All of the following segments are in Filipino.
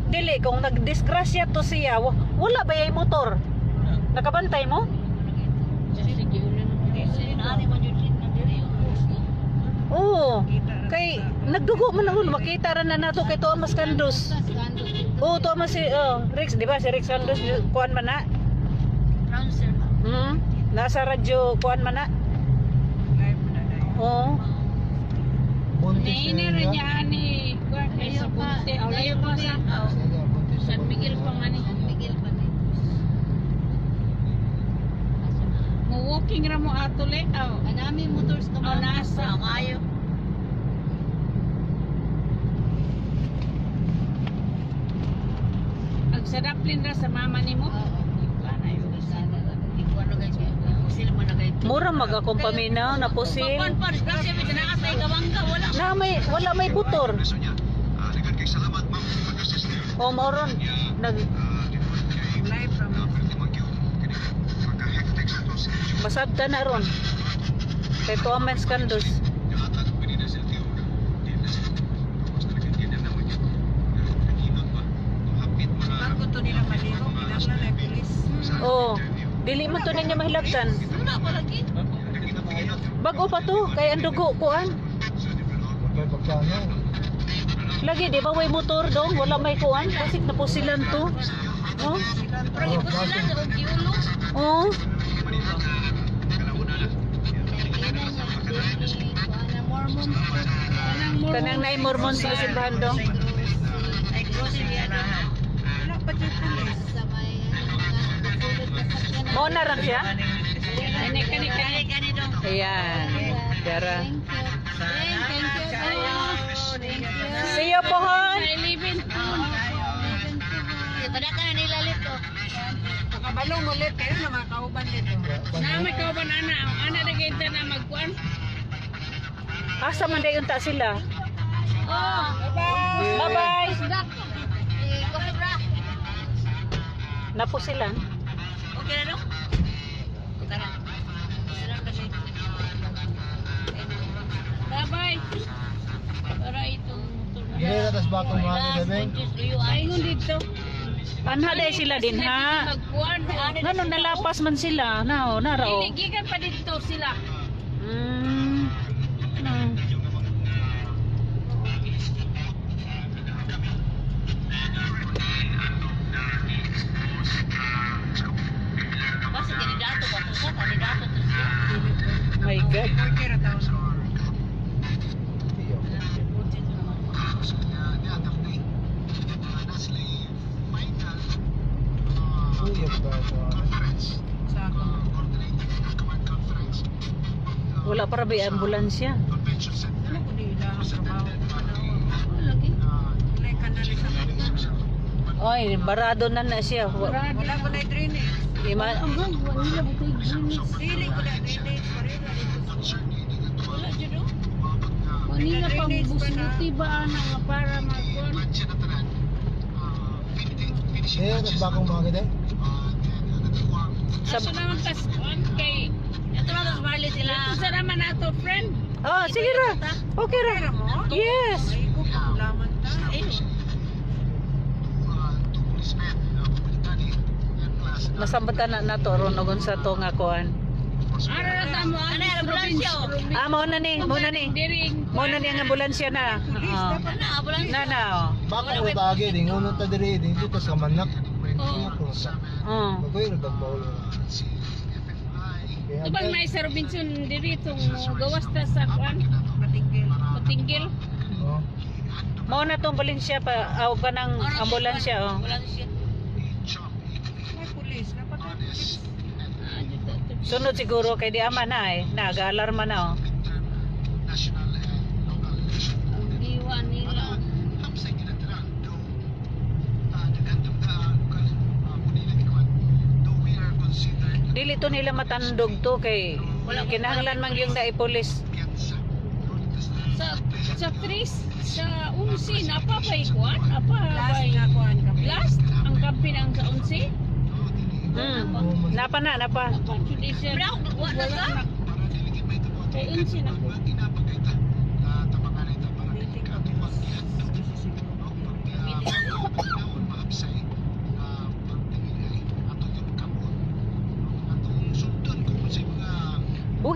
Dili, kung nagdisgrasya to siya, wala ba yung motor? Nakabantay mo? Oo. Kay, nagdugo man ako, makita rin na nato kay Thomas Candos. Oo, Thomas, Rex, di ba? Si Rex Candos, kuhan man na? Nasa radyo, kuhan man na? Oo. Naina rin niya ni sa Punte. Layo pa sa San Miguel pa nga ni. Walking ra mo atole. Anami motors ka ba? Nasa. Kayo. Ang sadaplin ra sa mama ni mo. Mura mag akong paminaw na pusil. Wala may butor. O moron masabta na ron. Kay Thomas Candos. Bago to nila maliho, kinahanglan na pulis. Oo. Dili man to niya mahilabtan. Bago pa to, kay ang dugo kuan. Lagi di ba way motor dong, wala may kuan, kasi napusilan to. Oh? Oh. Kanang nay Mormon sa simbahan dong. Mo na ran siya? Ayan. Dara. See you pohon. Pada ka nila lito. Nakabalong ulit kayo na mga kauban dito. Na may kauban ana, ana na kita na magkuan. Asa man dayon ta sila? Oh, Bye-bye. Kofra. Napo sila. Okay na no? Tara. Sarap kasi. bye-bye. Para itong Gila tas bakong mga bebeng. Ayun dito. Anha day sila din ha. Magkuan. Ngano nalapas man sila. Nao, narao. Iligigan pa dito sila. Kasi kandidato ba to sa kandidato to siya. My God. Okay ra taon. Sa ako. Wala para ba ambulansya? Ano ko nila ang trabaho? Lagi. Wala ka na rin sa Oy, barado na na siya. wala ko na drainage. Ima, Dili ko na drainage. Wala dyan o. Kanina pa busuti ba nga para magkuan. Gila tas bakong mga gede. Kaso naman kaskuan kay Ito lang sa Marley sila. ito sa naman nato friend. oh, sige ra. Okay ra. Pero mo? Yes. Ay ko laman ta. Masambatan na nato ron ugon sa to nga kuan. Ara na tamo Ano yan, ambulansya o? Mo na ni, mo na ni. Diring. Mo na ni ang ambulansya na. Oh. Ano, ambulansya? Na na. Oh. Bakong utagi ding uno ta diri ding dito sa manak. Oh. Magoy ra bagbaw. Tubang na sa Robinson diri itong gawas ta sa kuan. Matigil. Patinggil. Oh. Mao na tong ambulansya pa, pa ng ambulansya oh. Wala siya. May pulis. Dapat ay pulis. Sunod siguro kay di ama na eh. Nag-alarma na oh. Ang iwan nila. Dili to nila matandog to kay kinahanglan man yung naipulis. Sa Tris, sa Unsi, napa ba ikuan? Apa Last ba nga kuhan kami. last? Ang kampi ng sa Unsi? Napa na, napa. Judicial. Wala na. Kay Unsi na po. Dili ka pulis.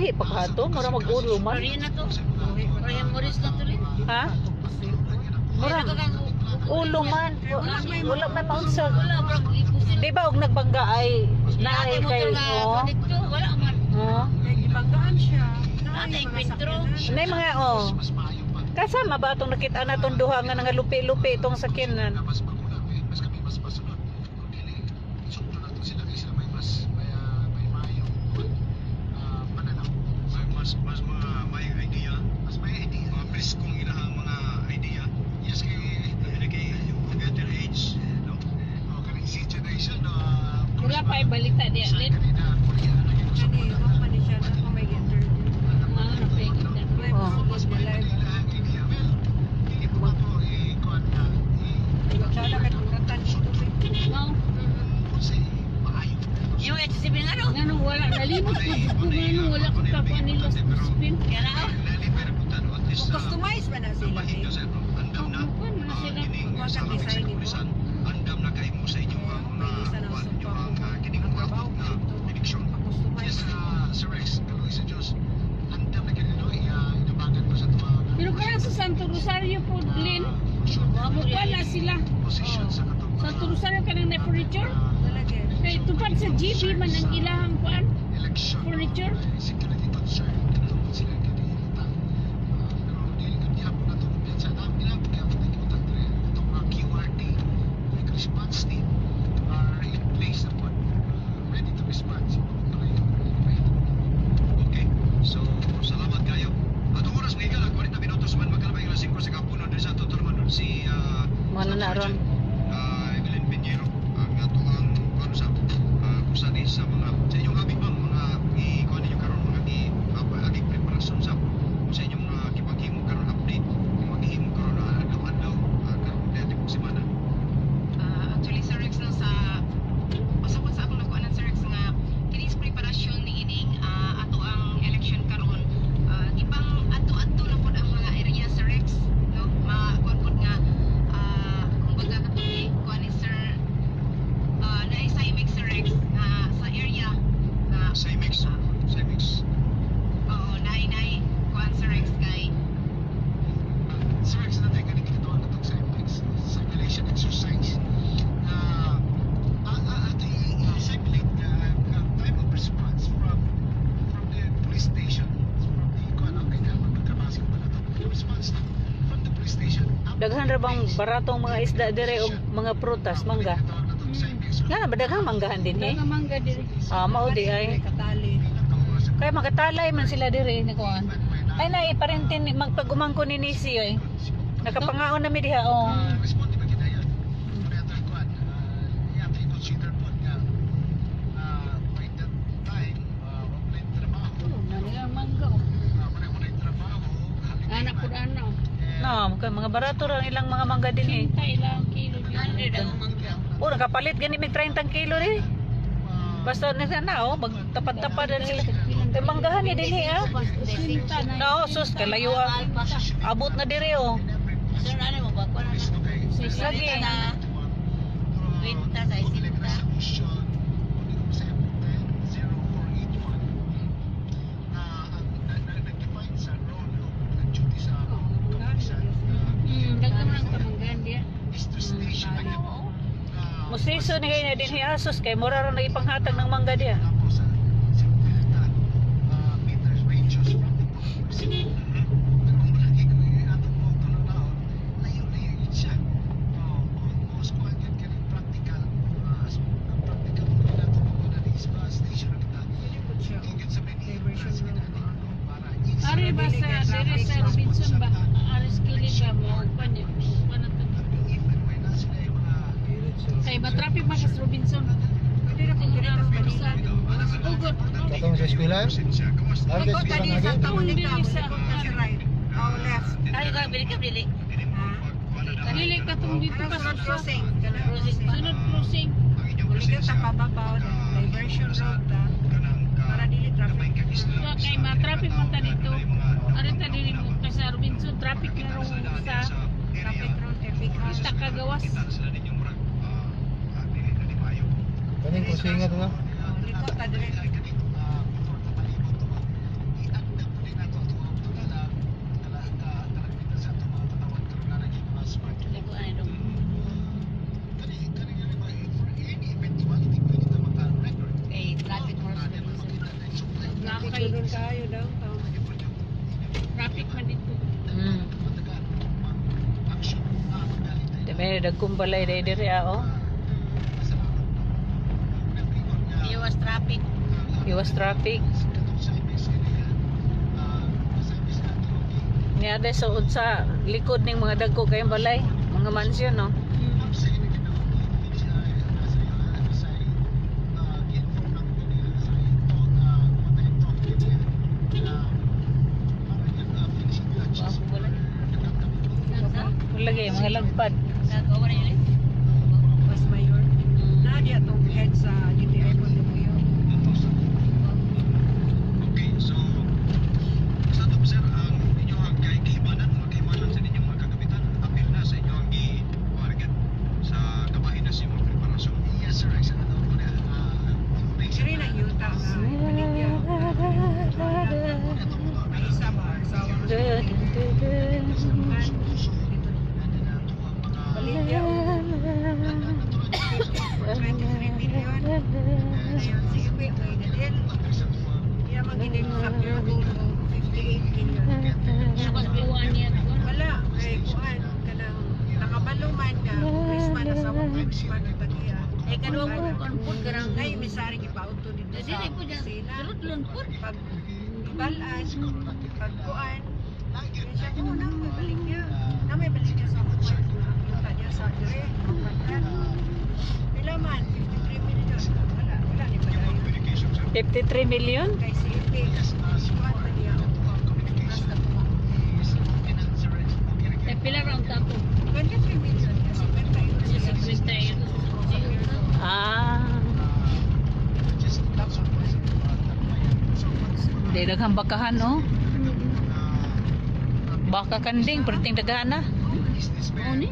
buhi pa ka to, mura mag-ulo man. Korean na to. Korean Morris na to rin. Ha? Mura ulo man. Wala man maunsa. Wala, bro. Ipusin. Di ba og nagbangga ay naay Ate mo kay to nga, dito. Wala man. oh. Ibanggaan siya. Ate, kwentro. Nay mga kasama ba atong nakita na tong duha nga nga lupi-lupi itong sakyanan? mas may idea, mga preskong inahang mga idea. Yes, kay better age, no? Kaling si generation na Wala pa ibalita diya. Lit. Kani, mama ni siya na may interview. Mga napigit na. Oh. mas may ilang idea. Well, hindi po ba ito kuan na Siya na may pagkatan siya tubig. Wow. kasi maayo. Yung HCB nga no? Nga nung wala. Nalimot ko. Kung nga nung wala ko kapwa nila sa spin. Kaya na ako. Customize ba na sila eh? Andam na. Kuwan mo na sila. Kuwan ka design mo. Andam na kayo mo sa inyong Trabaho na eleksyon. Yes, customize. Sir Rex, kaluwi sa Diyos. Andam na ganito, inabagan mo sa tuwa. Pero kaya sa Santo Rosario po, Lynn, wala sila. Position sa katong Santo Rosario ka nang na-furniture. Talaga. Kaya tupad sa GB man ang ilahang kuan. election. Furniture. Security concern. Tinulungan sila kanilita. Pero hindi ako natulungan sa dami nila. Kaya ako nagkimutan rin. Itong mga QRT, like response team, are in place na po. Ready to respond. Okay. So, salamat kayo. Atong oras mga igala, 40 minutos man magkalabay ilang 5 sa kapuno din sa tutulungan nun si Mana na ron? Evelyn Pinheiro ang atuang kung sa mga sa inyong abig bang mga ikuha ninyo karon mga aging preparasyon sa inyong kipaghimo karon update maghimo karon adlaw-adlaw karon dati po semana. Actually, Sir Rex, no, pasabot sa akong nakuha ng Sir Rex nga kinis preparasyon ni ining ato ang election karon. Ibang ato-ato na pod ang mga area, Sir Rex, no? Makuan nga kumbaga katong kuha ni Sir na-isay Sir Rex sa area na Cymix. oo, nainay kuha Sir Rex kay Sir Rex na tayo ganito ito ang itong Cymix simulation exercise na ato i-simulate time of response from the police station from the ikuha na kaya magkabasing pala ito response from the police station Daghan ra bang baratong mga isda dire og mga prutas, mangga? Nga na daghang manggahan din eh. Nagamangga diri. Mao di ay. Katali. Kaya magatalay man sila dire ni kuan. Ay na parentin magpagumang ko ni Nisi oy. Nakapangaon na mi diha oh. respond ba kita yan operator kuan yato i-consider po nga by that time wala yung trabaho Manilang mangga. wala yung trabaho Anak po ano. No, mga barato ra ilang mga mangga din eh. Sinta ilang kilo. 100 ang mangga. Oh, nakapalit gani mig 30 kilo di. Basta na oh, magtapad-tapad na sila. Kay manggahan ni dinhi ah. Sinta na. No, sus kalayo ah. Abot na dire oh. Sir, ano mo ba? Kuha na Lagi. na. Kwenta sa isinta. resolution 0481 na nag-define sa role ng duty sa kapisan Dagdag mo ng kamanggan diya. is to station Musiso ni kay na dinhi asos kay mura ra na ipanghatag ng mangga diha. tapos sa 50 meters radius from the police. Pero kung malaki ko yung atong mo tulunahon, layo-layo yun siya. Kung squad yun ka rin practical, practical mo nila ito mo na di station na kita. Hingit sa Diversion road. para Ari ba sa dire sa Robinson ba? Aris kilid ba mo pa niya? Ano to? Kay ba traffic ba sa Robinson? Pwede na kung direct sa Manila. Ugot. Katong sa eskwelahan? Ang Ikot ka din sa taon Dili nila. sa Sa right. Oh, left. Ay ka bili ka bili. Dili ka tong dito pa sa Crossing. sunod crossing. Kuligan sa pababaw na diversion road ta. Para dili traffic. Wa kay ma traffic man ta dito. Ari ta dili mo kay sa Robinson traffic na ro sa Traffic road, epic house. Takagawas. Kaning kusingat nga. Likot ka direct. May dagkong balay diri oh. Iwas traffic. Iwas traffic. Niya de suod sa likod ning mga dagko kayong balay, mga mansyon no. Lagi mga lagpad. Gagawa na yun. Mas mayor. Nadia tong head sa DTI po yung Okay, so sa ito sir, ang inyong kaibanan, mga kaibanan sa inyong mga kagabitan, apil na sa inyong target sa gabahin na si mga preparasyon. Yes sir, isa na daw po na. Siri na yuta nga. Maligya. May isa ba? Asawa ng Maligya. 23 million. Ngayon si Ibe, may dadil. Kaya maginig sa Purgo, 58 million. Tapos biwan niya. Wala, kay kuan kanang nakabaluman nga Christmas na sa mga Christmas na tagiya. Eh, kanuwa ko, kanpod ka lang. Ngay misari gipauto dito Dili sa po dyan. opisina. Sulod lunpod. Pag ibalan, pag kuan, yan siya ko na may balik niya. Na may balik niya sa kuan. Yung kanya sa dire, magpagkan. Pila man, 53 million. Wala ni padayon. 53 million? Kay si Ibe, kuan pa niya. Basta po. Eh, pila round tapo. 23 million. Kasi benta yun Sa siya. 60 yun. Ah. Di daghang bakahan no. Baka kanding perting daghan na. Oo ni.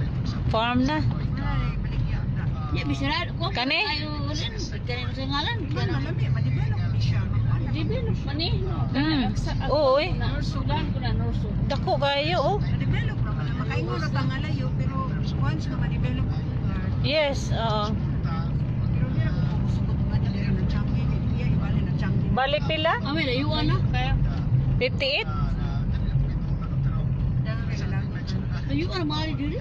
Farm na. Wala ni balik niya. Ya, bisara ko. Kani? Ayo ulit. Kani sa ngalan. Ano malami, ma-develop ni siya. Develop pa ni. Oo eh. Norsudan ko na Norsu. Dako kayo oh. Ma-develop naman. Makaingon na tangalayo, pero once na ma-develop ang lugar, Yes, oo. pero hindi na ko kusukot nga niya dito ng Changi. Iya, ibali ng Changi. Bali pila? Ame na yuan na. Kaya 58? Dahil kailangan. ayuan mali diri.